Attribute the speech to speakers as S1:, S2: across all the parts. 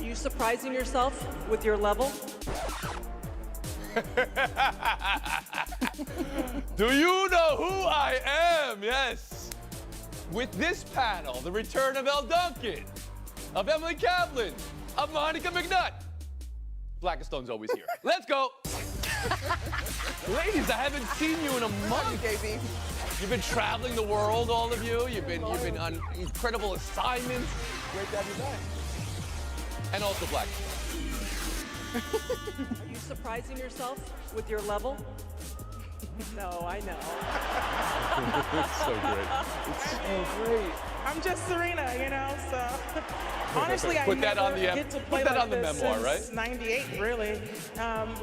S1: you surprising yourself with your level?
S2: Do you know who I am? Yes. With this panel, the return of Elle Duncan, of Emily Kaplan, of Monica McNutt. Blackestone's always here. Let's go. Ladies, I haven't seen you in a month.
S3: JB.
S2: You've been traveling the world, all of you. You've been on incredible assignments.
S3: Great to have you back.
S2: And also Black.
S1: Are you surprising yourself with your level? No, I know.
S2: It's so great. It's so great.
S4: I'm just Serena, you know, so honestly, I
S2: Put that
S4: never
S2: on the
S4: get to play
S2: put that
S4: like
S2: on the
S4: this
S2: memoir,
S4: since
S2: right?
S4: '98, really.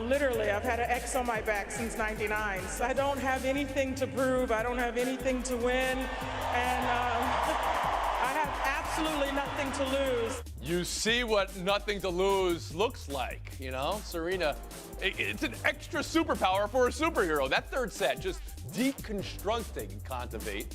S4: Literally, I've had an X on my back since '99. So I don't have anything to prove. I don't have anything to win, and I have absolutely nothing to lose.
S2: You see what nothing to lose looks like, you know? Serena, it's an extra superpower for a superhero. That third set, just deconstructing Kontaveit.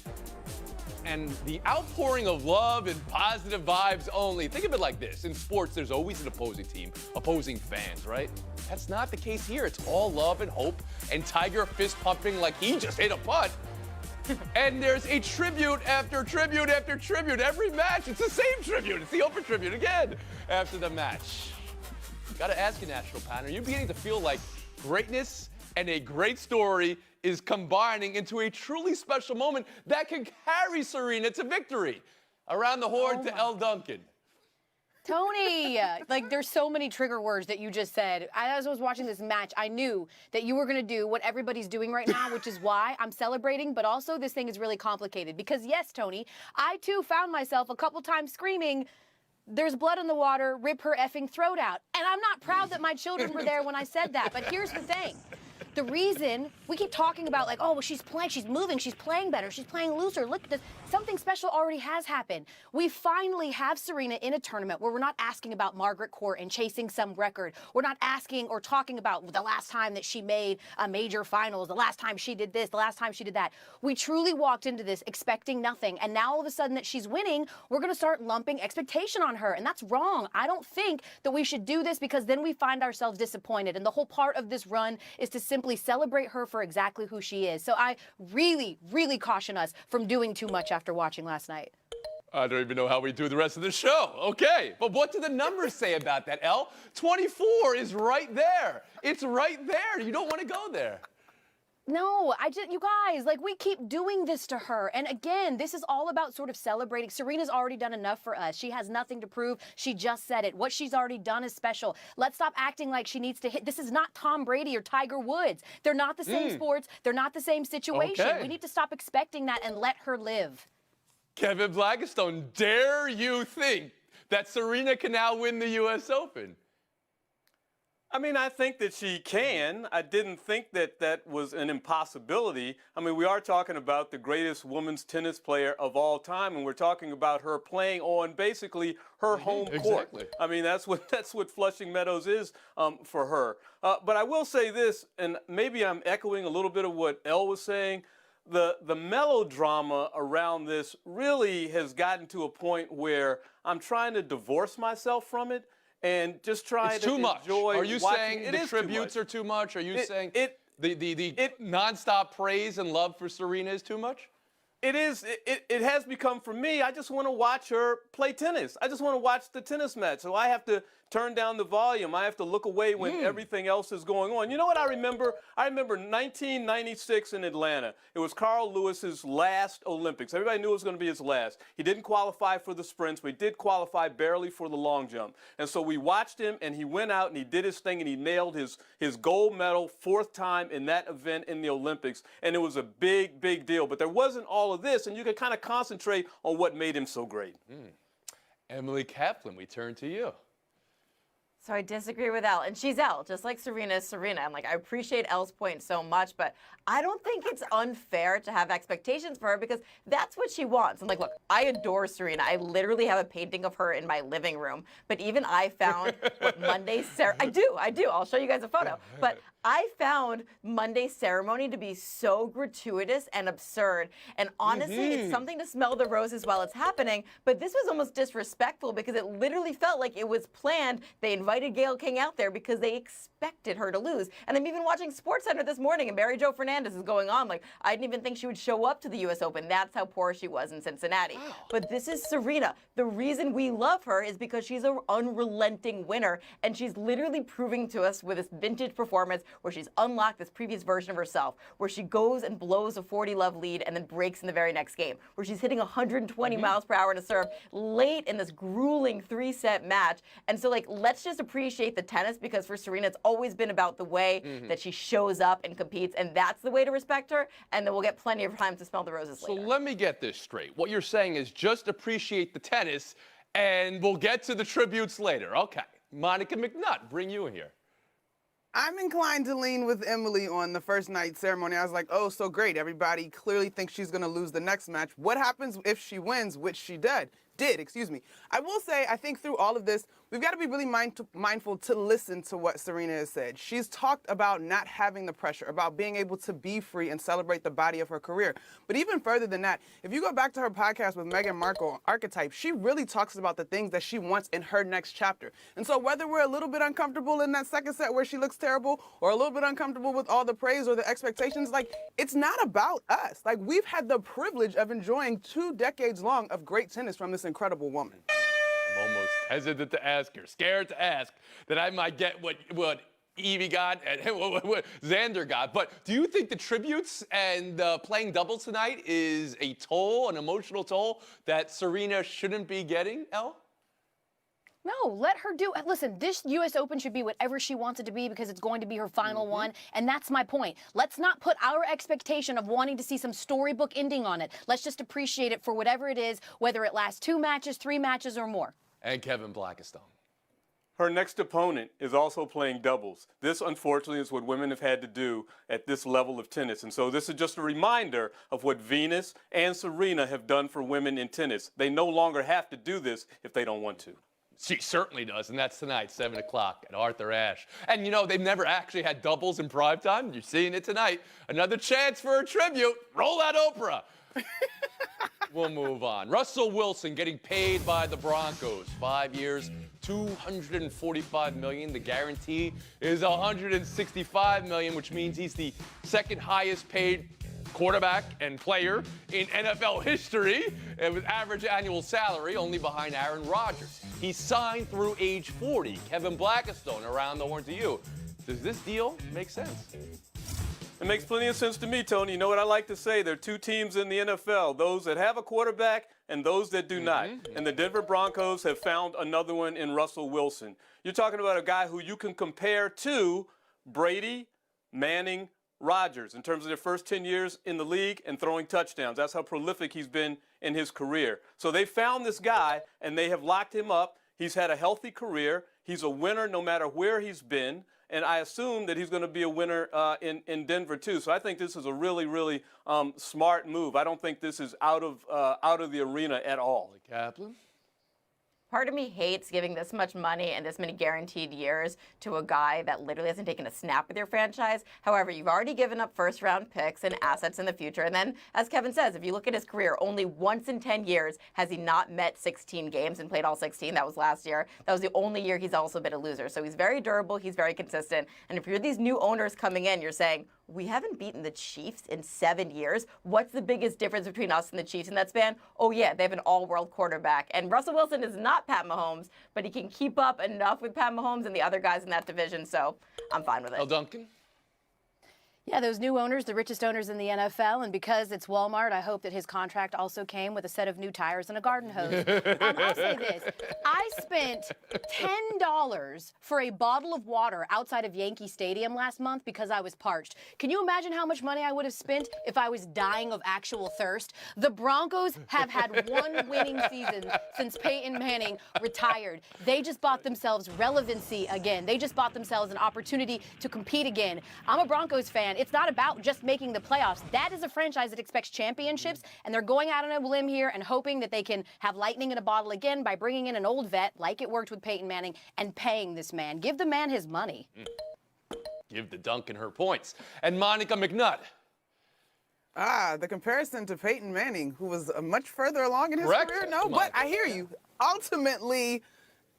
S2: And the outpouring of love and positive vibes only. Think of it like this. In sports, there's always an opposing team, opposing fans, right? That's not the case here. It's all love and hope, and Tiger fist pumping like he just hit a putt. And there's a tribute after tribute after tribute. Every match, it's the same tribute. It's the Oprah tribute again after the match. Gotta ask you, National Pan, are you beginning to feel like greatness and a great story is combining into a truly special moment that can carry Serena to victory? Around the horn to Elle Duncan.
S5: Tony, like there's so many trigger words that you just said. As I was watching this match, I knew that you were going to do what everybody's doing right now, which is why I'm celebrating, but also this thing is really complicated. Because yes, Tony, I too found myself a couple times screaming, "There's blood in the water, rip her effing throat out." And I'm not proud that my children were there when I said that, but here's the thing. The reason we keep talking about like, oh, well, she's playing, she's moving, she's playing better, she's playing looser. Look at this. Something special already has happened. We finally have Serena in a tournament where we're not asking about Margaret Court and chasing some record. We're not asking or talking about the last time that she made a major finals, the last time she did this, the last time she did that. We truly walked into this expecting nothing. And now all of a sudden that she's winning, we're going to start lumping expectation on her. And that's wrong. I don't think that we should do this because then we find ourselves disappointed. And the whole part of this run is to simply celebrate her for exactly who she is. So I really, really caution us from doing too much after watching last night.
S2: I don't even know how we do the rest of the show. Okay, but what do the numbers say about that, Elle? 24 is right there. It's right there. You don't want to go there.
S5: No, you guys, like we keep doing this to her. And again, this is all about sort of celebrating. Serena's already done enough for us. She has nothing to prove. She just said it. What she's already done is special. Let's stop acting like she needs to hit. This is not Tom Brady or Tiger Woods. They're not the same sports. They're not the same situation.
S2: Okay.
S5: We need to stop expecting that and let her live.
S2: Kevin Blackistone, dare you think that Serena can now win the U.S. Open?
S6: I mean, I think that she can. I didn't think that that was an impossibility. I mean, we are talking about the greatest women's tennis player of all time, and we're talking about her playing on basically her home court.
S2: Exactly.
S6: I mean, that's what Flushing Meadows is for her. But I will say this, and maybe I'm echoing a little bit of what Elle was saying. The melodrama around this really has gotten to a point where I'm trying to divorce myself from it. And just try
S2: It's
S6: to
S2: too much.
S6: enjoy
S2: Are you
S6: watching.
S2: saying the tributes are too much? Are you saying the
S6: it
S2: nonstop praise and love for Serena is too much?
S6: It is. It has become for me. I just want to watch her play tennis. I just want to watch the tennis match. So I have to turn down the volume. I have to look away when everything else is going on. You know what I remember? I remember 1996 in Atlanta. It was Carl Lewis's last Olympics. Everybody knew it was going to be his last. He didn't qualify for the sprints, but he did qualify barely for the long jump. And so we watched him, and he went out and he did his thing, and he nailed his gold medal, fourth time in that event in the Olympics. And it was a big, big deal. But there wasn't all of this, and you could kind of concentrate on what made him so great.
S2: Emily Kaplan, we turn to you.
S3: So I disagree with Elle, and she's Elle, just like Serena is Serena. And like, I appreciate Elle's point so much, but I don't think it's unfair to have expectations for her because that's what she wants. And like, look, I adore Serena. I literally have a painting of her in my living room. But even I found what Monday, I do. I'll show you guys a photo. But I found Monday's ceremony to be so gratuitous and absurd. And honestly, it's something to smell the roses while it's happening. But this was almost disrespectful because it literally felt like it was planned. They invited Gayle King out there because they expected her to lose. And I'm even watching SportsCenter this morning, and Mary Jo Fernandez is going on like, I didn't even think she would show up to the U.S. Open. That's how poor she was in Cincinnati. Wow. But this is Serena. The reason we love her is because she's an unrelenting winner, and she's literally proving to us with this vintage performance where she's unlocked this previous version of herself, where she goes and blows a 40-love lead and then breaks in the very next game, where she's hitting 120 miles per hour to serve late in this grueling 3-set match. And so, like, let's just appreciate the tennis, because for Serena, it's always been about the way that she shows up and competes, and that's the way to respect her, and then we'll get plenty of time to smell the roses later.
S2: So let me get this straight. What you're saying is just appreciate the tennis, and we'll get to the tributes later. Okay. Monica McNutt, bring you in here.
S7: I'm inclined to lean with Emily on the first night ceremony. I was like, oh, so great. Everybody clearly thinks she's going to lose the next match. What happens if she wins, which she did? I will say, I think through all of this, we've got to be really mindful to listen to what Serena has said. She's talked about not having the pressure, about being able to be free and celebrate the body of her career. But even further than that, if you go back to her podcast with Meghan Markle, Archetype, she really talks about the things that she wants in her next chapter. And so whether we're a little bit uncomfortable in that second set where she looks terrible, or a little bit uncomfortable with all the praise or the expectations, like, it's not about us. Like, we've had the privilege of enjoying 2 decades long of great tennis from this incredible woman.
S2: I'm almost hesitant to ask her, scared to ask that I might get what Evie got and what Xander got. But do you think the tributes and playing doubles tonight is a toll, an emotional toll that Serena shouldn't be getting, Elle?
S5: No, let her do it. Listen, this U.S. Open should be whatever she wants it to be because it's going to be her final one, and that's my point. Let's not put our expectation of wanting to see some storybook ending on it. Let's just appreciate it for whatever it is, whether it lasts 2 matches, 3 matches, or more.
S2: And Kevin Blackistone.
S6: Her next opponent is also playing doubles. This, unfortunately, is what women have had to do at this level of tennis. And so this is just a reminder of what Venus and Serena have done for women in tennis. They no longer have to do this if they don't want to.
S2: She certainly does, and that's tonight, 7 o'clock at Arthur Ashe. And, you know, they've never actually had doubles in primetime. You're seeing it tonight. Another chance for a tribute. Roll that Oprah. We'll move on. Russell Wilson getting paid by the Broncos. 5 years, $245 million. The guarantee is $165 million, which means he's the second highest paid quarterback and player in NFL history, and with average annual salary only behind Aaron Rodgers. He signed through age 40. Kevin Blackistone, around the horn to you. Does this deal make sense?
S6: It makes plenty of sense to me, Tony. You know what I like to say? There are 2 teams in the NFL, those that have a quarterback and those that do not. And the Denver Broncos have found another one in Russell Wilson. You're talking about a guy who you can compare to Brady, Manning, Rodgers in terms of their first 10 years in the league and throwing touchdowns. That's how prolific he's been in his career. So they found this guy, and they have locked him up. He's had a healthy career. He's a winner no matter where he's been. And I assume that he's going to be a winner in Denver, too. So I think this is a really, really smart move. I don't think this is out of the arena at all.
S2: Kaplan?
S3: Part of me hates giving this much money and this many guaranteed years to a guy that literally hasn't taken a snap with your franchise. However, you've already given up first-round picks and assets in the future. And then, as Kevin says, if you look at his career, only once in 10 years has he not met 16 games and played all 16. That was last year. That was the only year he's also been a loser. So he's very durable. He's very consistent. And if you're these new owners coming in, you're saying, we haven't beaten the Chiefs in 7 years. What's the biggest difference between us and the Chiefs in that span? Oh, yeah, they have an all-world quarterback. And Russell Wilson is not Pat Mahomes, but he can keep up enough with Pat Mahomes and the other guys in that division, so I'm fine with it.
S2: El Duncan?
S5: Yeah, those new owners, the richest owners in the NFL, and because it's Walmart, I hope that his contract also came with a set of new tires and a garden hose. I'll say this. I spent $10 for a bottle of water outside of Yankee Stadium last month because I was parched. Can you imagine how much money I would have spent if I was dying of actual thirst? The Broncos have had 1 winning season since Peyton Manning retired. They just bought themselves relevancy again. They just bought themselves an opportunity to compete again. I'm a Broncos fan. It's not about just making the playoffs. That is a franchise that expects championships, and they're going out on a limb here and hoping that they can have lightning in a bottle again by bringing in an old vet, like it worked with Peyton Manning, and paying this man. Give the man his money.
S2: give the Duncan her points. And Monica McNutt.
S7: The comparison to Peyton Manning, who was much further along in his
S2: Correct.
S7: career. No, but I hear you. Ultimately,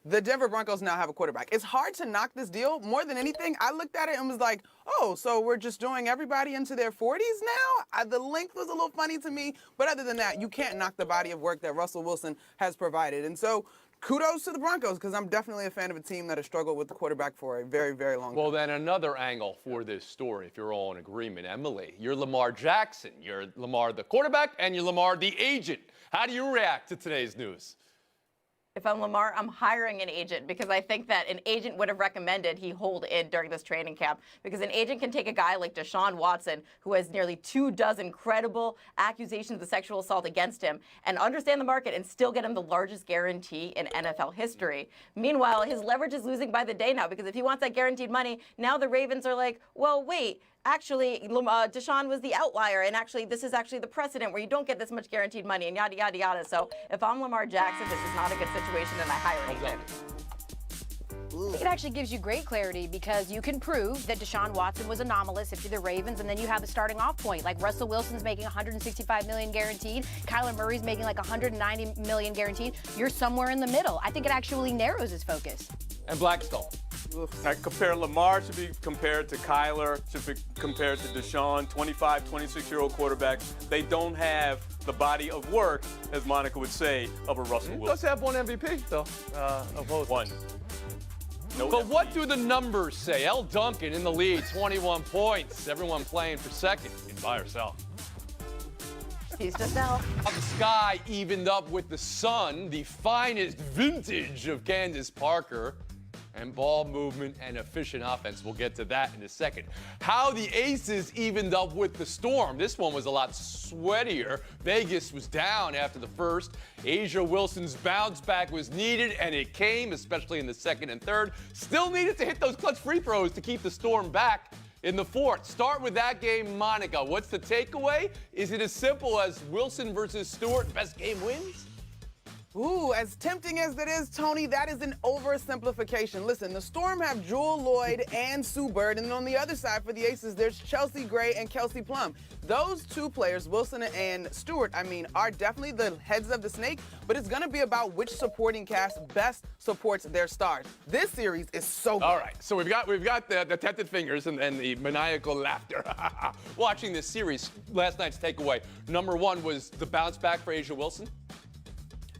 S7: the Denver Broncos now have a quarterback. It's hard to knock this deal. More than anything, I looked at it and was like, oh, so we're just doing everybody into their 40s now? The length was a little funny to me. But other than that, you can't knock the body of work that Russell Wilson has provided. And so kudos to the Broncos, because I'm definitely a fan of a team that has struggled with the quarterback for a very, very long time.
S2: Well, then another angle for this story, if you're all in agreement. Emily, you're Lamar Jackson. You're Lamar the quarterback, and you're Lamar the agent. How do you react to today's news?
S3: If I'm Lamar, I'm hiring an agent because I think that an agent would have recommended he hold in during this training camp, because an agent can take a guy like Deshaun Watson, who has nearly 24 credible accusations of sexual assault against him, and understand the market and still get him the largest guarantee in NFL history. Meanwhile, his leverage is losing by the day now, because if he wants that guaranteed money, now the Ravens are like, well, wait, actually, Deshaun was the outlier, and actually, this is actually the precedent where you don't get this much guaranteed money, and yada, yada, yada. So if I'm Lamar Jackson, this is not a good situation, and I hire an agent.
S5: It actually gives you great clarity, because you can prove that Deshaun Watson was anomalous if you're the Ravens, and then you have a starting off point. Like Russell Wilson's making $165 million guaranteed. Kyler Murray's making like $190 million guaranteed. You're somewhere in the middle. I think it actually narrows his focus.
S2: And Blackstone.
S6: I compare Lamar should be compared to Kyler, should be compared to Deshaun, 25, 26-year-old quarterbacks. They don't have the body of work, as Monica would say, of a Russell
S2: He
S6: Wilson.
S2: does have one MVP, though, of both.
S6: One. No
S2: But
S6: MVP.
S2: what do the numbers say? L. Duncan in the lead, 21 points. Everyone playing for second. You can buy herself.
S3: He's just out.
S2: The sky evened up with the sun, the finest vintage of Candace Parker. And ball movement and efficient offense. We'll get to that in a second. How the Aces evened up with the Storm. This one was a lot sweatier. Vegas was down after the first. Asia Wilson's bounce back was needed, and it came, especially in the second and third. Still needed to hit those clutch free throws to keep the Storm back in the fourth. Start with that game, Monica. What's the takeaway? Is it as simple as Wilson versus Stewart, best game wins?
S7: Ooh, as tempting as it is, Tony, that is an oversimplification. Listen, the Storm have Jewel Lloyd and Sue Bird, and on the other side for the Aces, there's Chelsea Gray and Kelsey Plum. Those two players, Wilson and Stewart, are definitely the heads of the snake, but it's going to be about which supporting cast best supports their stars. This series is so good.
S2: All right, so we've got the tented fingers and the maniacal laughter watching this series. Last night's takeaway, number one, was the bounce back for Asia Wilson.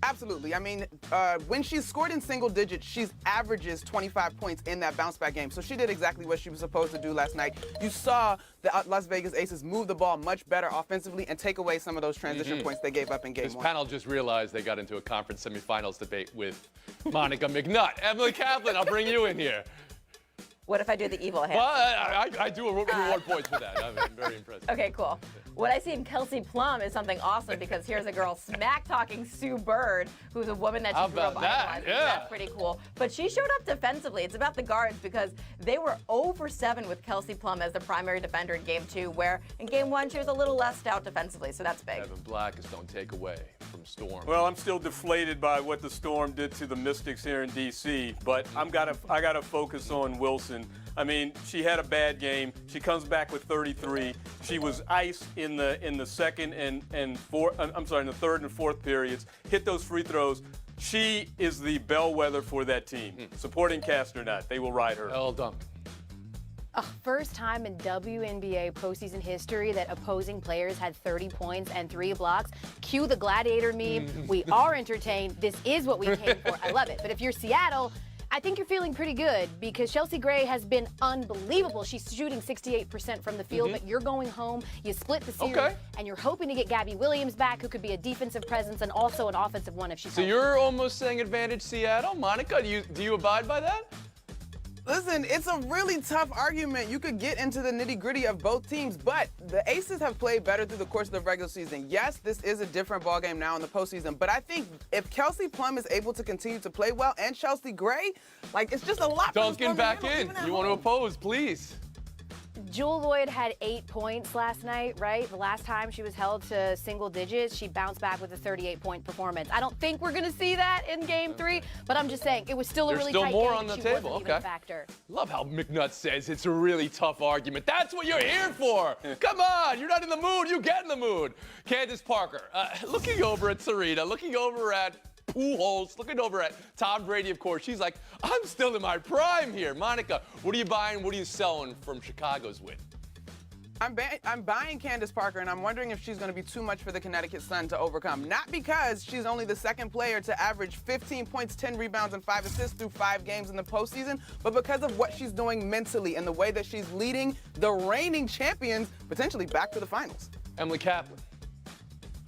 S7: Absolutely. When she's scored in single digits, she averages 25 points in that bounce back game. So she did exactly what she was supposed to do last night. You saw the Las Vegas Aces move the ball much better offensively and take away some of those transition points they gave up in game
S2: This
S7: one.
S2: panel just realized they got into a conference semifinals debate with Monica McNutt. Emily Kaplan, I'll bring you in here.
S3: What if I do the evil hand?
S2: Well, I do reward points for that. I'm very impressed.
S3: Okay, cool. What I see in Kelsey Plum is something awesome, because here's a girl smack-talking Sue Bird, who's a woman that
S2: How
S3: she grew up
S2: about that?
S3: idolizing.
S2: Yeah.
S3: That's pretty cool. But she showed up defensively. It's about the guards, because they were 0 for 7 with Kelsey Plum as the primary defender in game 2, where in game 1 she was a little less stout defensively, so that's big.
S2: Evan Black is don't take away from Storm.
S6: Well, I'm still deflated by what the Storm did to the Mystics here in D.C., but I gotta focus on Wilson. She had a bad game. She comes back with 33. She was iced in the second and in the third and fourth periods. Hit those free throws. She is the bellwether for that team. Supporting cast or not, they will ride her.
S2: L. Duncan.
S5: First time in WNBA postseason history that opposing players had 30 points and 3 blocks. Cue the gladiator meme. We are entertained. This is what we came for. I love it. But if you're Seattle, I think you're feeling pretty good, because Chelsea Gray has been unbelievable. She's shooting 68% from the field, but you're going home, you split the series, and you're hoping to get Gabby Williams back, who could be a defensive presence and also an offensive one if she's
S2: So
S5: healthy.
S2: you're almost saying advantage Seattle. Monica, do you abide by that?
S7: Listen, it's a really tough argument. You could get into the nitty-gritty of both teams, but the Aces have played better through the course of the regular season. Yes, this is a different ballgame now in the postseason, but I think if Kelsey Plum is able to continue to play well, and Chelsea Gray, it's just a lot.
S2: Duncan back in. You want to oppose, please.
S5: Jewel Lloyd had 8 points last night, right? The last time she was held to single digits, she bounced back with a 38-point performance. I don't think we're going to see that in Game 3, but I'm just saying it was still a really tight game.
S2: There's still more on the
S5: she
S2: table.
S5: wasn't even a factor.
S2: Love how McNutt says it's a really tough argument. That's what you're here for. Come on, you're not in the mood. You get in the mood. Candace Parker, looking over at Serena, looking over at Pujols, looking over at Tom Brady, of course. She's like, I'm still in my prime here. Monica, what are you buying? What are you selling from Chicago's win?
S7: I'm buying Candace Parker, and I'm wondering if she's going to be too much for the Connecticut Sun to overcome. Not because she's only the second player to average 15 points, 10 rebounds, and 5 assists through 5 games in the postseason, but because of what she's doing mentally and the way that she's leading the reigning champions potentially back to the finals.
S2: Emily Kaplan.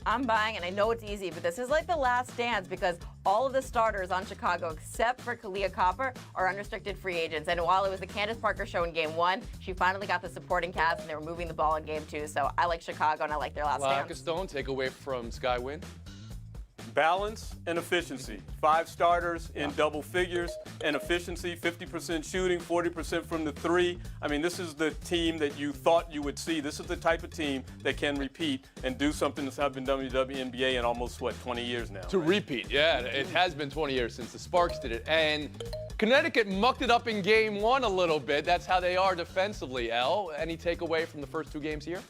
S3: I'm buying, and I know it's easy, but this is like the last dance because all of the starters on Chicago, except for Kalia Copper, are unrestricted free agents. And while it was the Candace Parker show in Game 1, she finally got the supporting cast, and they were moving the ball in Game 2. So I like Chicago, and I like their last dance.
S2: Stone, take away from Sky Win.
S6: Balance and efficiency. 5 starters in double figures and efficiency, 50% shooting, 40% from the 3. I mean, this is the team that you thought you would see. This is the type of team that can repeat and do something that's happened in WNBA in almost, 20 years now.
S2: To repeat, yeah, it has been 20 years since the Sparks did it. And Connecticut mucked it up in Game 1 a little bit. That's how they are defensively, Elle. Any takeaway from the first 2 games here?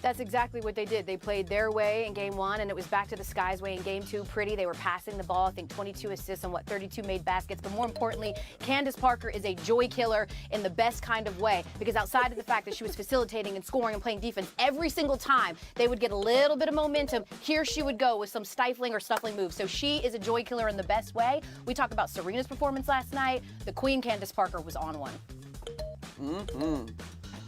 S5: That's exactly what they did. They played their way in Game 1, and it was back to the Sky's way in Game 2. Pretty. They were passing the ball. I think 22 assists and 32 made baskets. But more importantly, Candace Parker is a joy killer in the best kind of way, because outside of the fact that she was facilitating and scoring and playing defense, every single time they would get a little bit of momentum, here she would go with some stifling or snuffling moves. So she is a joy killer in the best way. We talk about Serena's performance last night. The Queen, Candace Parker, was on one.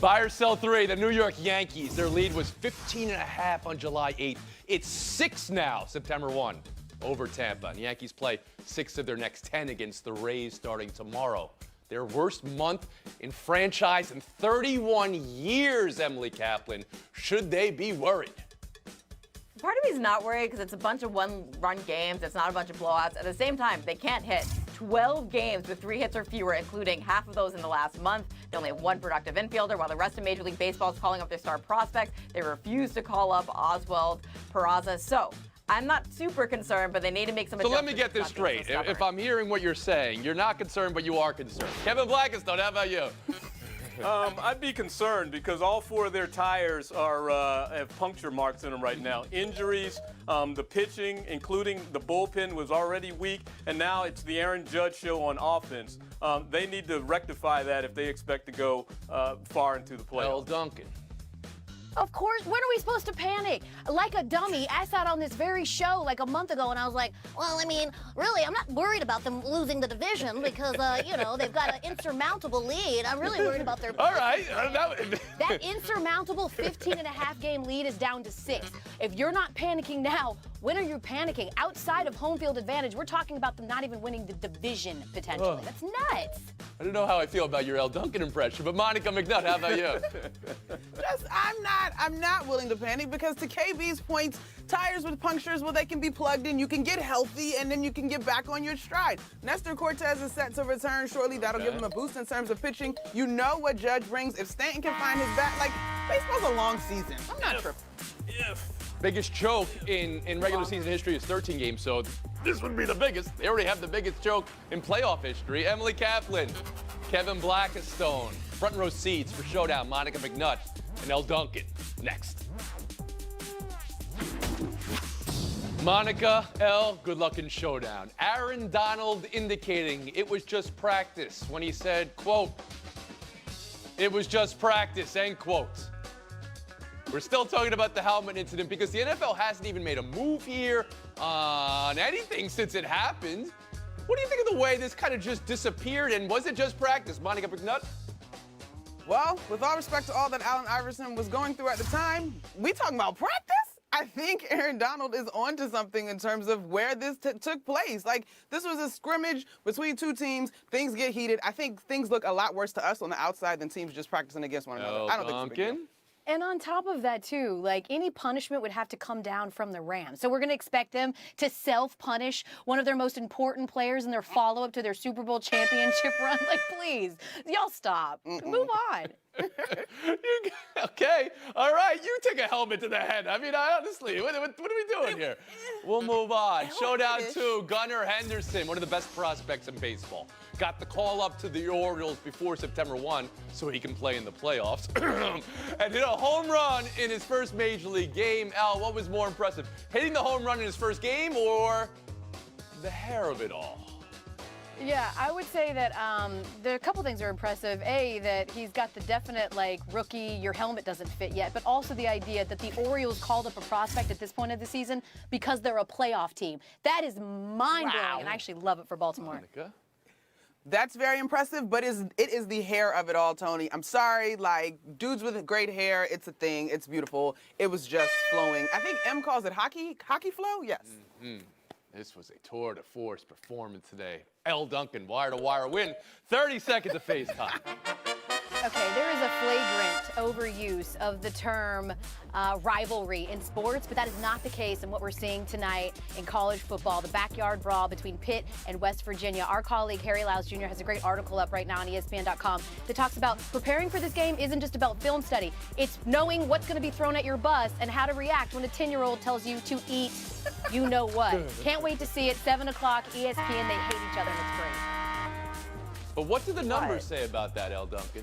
S2: Buy or sell 3, the New York Yankees. Their lead was 15.5 on July 8th. It's 6 now, September 1, over Tampa. And the Yankees play 6 of their next 10 against the Rays starting tomorrow. Their worst month in franchise in 31 years, Emily Kaplan. Should they be worried?
S3: Part of me is not worried because it's a bunch of one-run games. It's not a bunch of blowouts. At the same time, they can't hit. 12 games with 3 hits or fewer, including half of those in the last month. They only have 1 productive infielder, while the rest of Major League Baseball is calling up their star prospects. They refuse to call up Oswald Peraza. So I'm not super concerned, but they need to make some adjustments.
S2: So let me get this straight. If I'm hearing what you're saying, you're not concerned, but you are concerned. Kevin Blackistone, how about you?
S6: I'd be concerned because all 4 of their tires have puncture marks in them right now. Injuries, the pitching, including the bullpen, was already weak, and now it's the Aaron Judge show on offense. They need to rectify that if they expect to go far into the playoffs.
S2: Elle Duncan.
S5: Of course. When are we supposed to panic? Like a dummy, I sat on this very show like a month ago, and I was like, well, I mean, really, I'm not worried about them losing the division because, they've got an insurmountable lead. I'm really worried about their...
S2: All right.
S5: That insurmountable 15.5 game lead is down to 6. If you're not panicking now, when are you panicking? Outside of home field advantage, we're talking about them not even winning the division, potentially. That's nuts.
S2: I don't know how I feel about your Elle Duncan impression, but Monica McNutt, how about you?
S7: I'm not willing to panic because to KB's points, tires with punctures, well, they can be plugged in. You can get healthy, and then you can get back on your stride. Nestor Cortez is set to return shortly. That'll give him a boost in terms of pitching. You know what Judge brings. If Stanton can find his bat, baseball's a long season. I'm not tripping.
S2: Biggest choke in regular season history is 13 games, so this would be the biggest. They already have the biggest choke in playoff history. Emily Kaplan, Kevin Blackistone, front row seats for Showdown. Monica McNutt and Elle Duncan next. Monica, Elle, good luck in Showdown. Aaron Donald indicating it was just practice when he said, quote, it was just practice, end quote. We're still talking about the helmet incident because the NFL hasn't even made a move here on anything since it happened. What do you think of the way this kind of just disappeared, and was it just practice? Monica McNutt?
S7: Well, with all respect to all that Allen Iverson was going through at the time, we talking about practice? I think Aaron Donald is onto something in terms of where this took place. This was a scrimmage between 2 teams. Things get heated. I think things look a lot worse to us on the outside than teams just practicing against one another. I don't think it's a big deal.
S5: And on top of that, too, any punishment would have to come down from the Rams. So we're going to expect them to self-punish one of their most important players in their follow-up to their Super Bowl championship run. Please, y'all stop. Move on.
S2: Okay, all right, you take a helmet to the head. I mean, honestly, what are we doing here? We'll move on. Showdown 2, Gunnar Henderson, one of the best prospects in baseball. Got the call up to the Orioles before September 1 so he can play in the playoffs. And hit a home run in his first major league game. Al, what was more impressive, hitting the home run in his first game or the hair of it all?
S5: Yeah, I would say that there are a couple things that are impressive. A, that he's got the definite, like, rookie, your helmet doesn't fit yet, but also the idea that the Orioles called up a prospect at this point of the season because they're a playoff team. That is mind-blowing, and I actually love it for Baltimore.
S2: Monica?
S7: That's very impressive, but it is the hair of it all, Tony. I'm sorry, like, dudes with great hair, it's a thing, it's beautiful. It was just flowing. I think M calls it hockey flow? Yes.
S2: This was a tour de force performance today. L. Duncan, wire-to-wire win. 30 seconds of FaceTime.
S5: Okay, there is a flagrant overuse of the term rivalry in sports, but that is not the case in what we're seeing tonight in college football, the backyard brawl between Pitt and West Virginia. Our colleague Harry Lyles Jr. has a great article up right now on ESPN.com that talks about preparing for this game isn't just about film study. It's knowing what's going to be thrown at your bus and how to react when a 10-year-old tells you to eat you know what. Can't wait to see it. 7 o'clock, ESPN. They hate each other, and it's great.
S2: But what do the numbers say about that, L. Duncan?